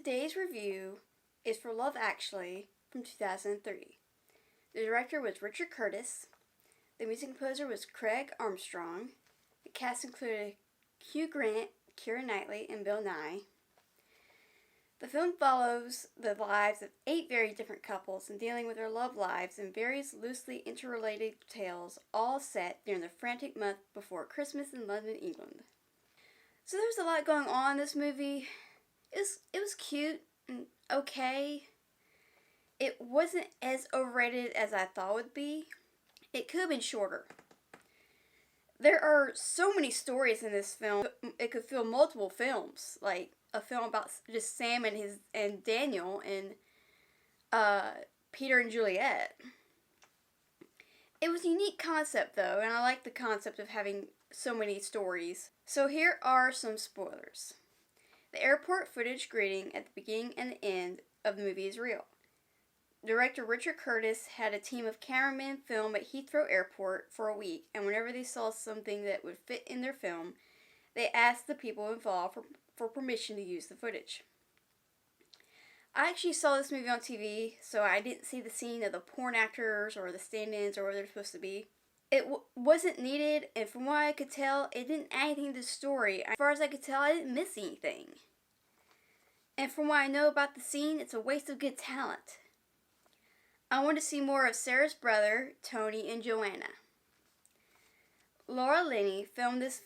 Today's review is for Love Actually from 2003. The director was Richard Curtis. The music composer was Craig Armstrong. The cast included Hugh Grant, Keira Knightley, and Bill Nye. The film follows the lives of 8 very different couples and dealing with their love lives in various loosely interrelated tales, all set during the frantic month before Christmas in London, England. So there's a lot going on in this movie. It was cute and okay. It wasn't as overrated as I thought it would be. It could have been shorter. There are so many stories in this film. It could fill multiple films, like a film about just Sam and Daniel and Peter and Juliet. It was a unique concept though, and I like the concept of having so many stories. So here are some spoilers. The airport footage greeting at the beginning and the end of the movie is real. Director Richard Curtis had a team of cameramen film at Heathrow Airport for a week, and whenever they saw something that would fit in their film, they asked the people involved for permission to use the footage. I actually saw this movie on TV, so I didn't see the scene of the porn actors or the stand-ins or where they're supposed to be. It wasn't needed, and from what I could tell, it didn't add anything to the story. As far as I could tell, I didn't miss anything. And from what I know about the scene, it's a waste of good talent. I want to see more of Sarah's brother, Tony, and Joanna. Laura Linney filmed this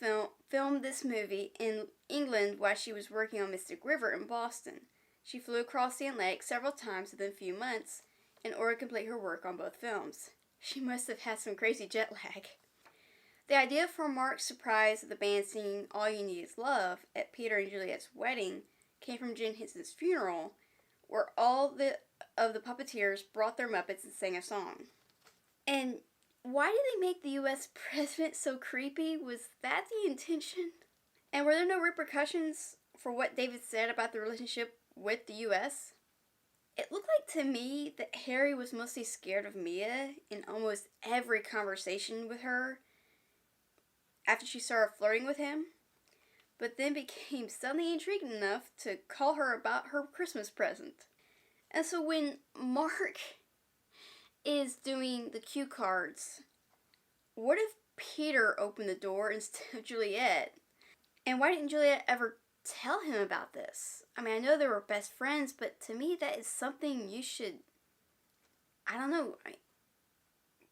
movie in England while she was working on Mystic River in Boston. She flew across the Atlantic several times within a few months in order to complete her work on both films. She must have had some crazy jet lag. The idea for Mark's surprise of the band singing All You Need Is Love at Peter and Juliet's wedding came from Jim Henson's funeral, where all of the puppeteers brought their Muppets and sang a song. And why did they make the U.S. president so creepy? Was that the intention? And were there no repercussions for what David said about the relationship with the U.S.? It looked like to me that Harry was mostly scared of Mia in almost every conversation with her after she started flirting with him, but then became suddenly intrigued enough to call her about her Christmas present. And so when Mark is doing the cue cards, what if Peter opened the door instead of Juliet? And why didn't Juliet ever tell him about this? I mean, I know they were best friends, but to me that is something you should,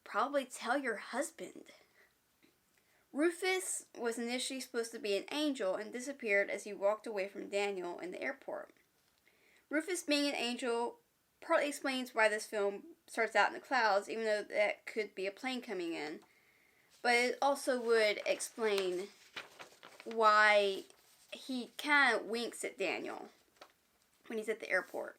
probably tell your husband. Rufus was initially supposed to be an angel and disappeared as he walked away from Daniel in the airport. Rufus being an angel partly explains why this film starts out in the clouds, even though that could be a plane coming in. But it also would explain why he kind of winks at Daniel when he's at the airport.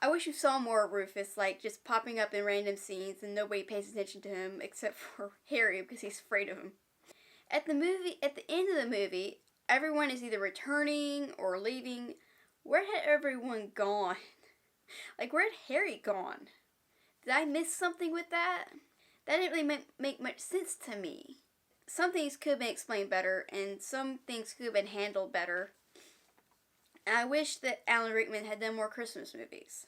I wish we saw more of Rufus, like just popping up in random scenes and nobody pays attention to him except for Harry because he's afraid of him. At the end of the movie, everyone is either returning or leaving. Where had everyone gone? Like, where had Harry gone? Did I miss something with that? That didn't really make much sense to me. Some things could have been explained better, and some things could have been handled better. And I wish that Alan Rickman had done more Christmas movies.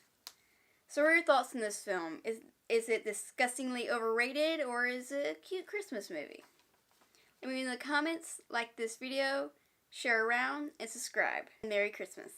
So what are your thoughts on this film? Is it disgustingly overrated, or is it a cute Christmas movie? Let me know in the comments, like this video, share around, and subscribe. Merry Christmas.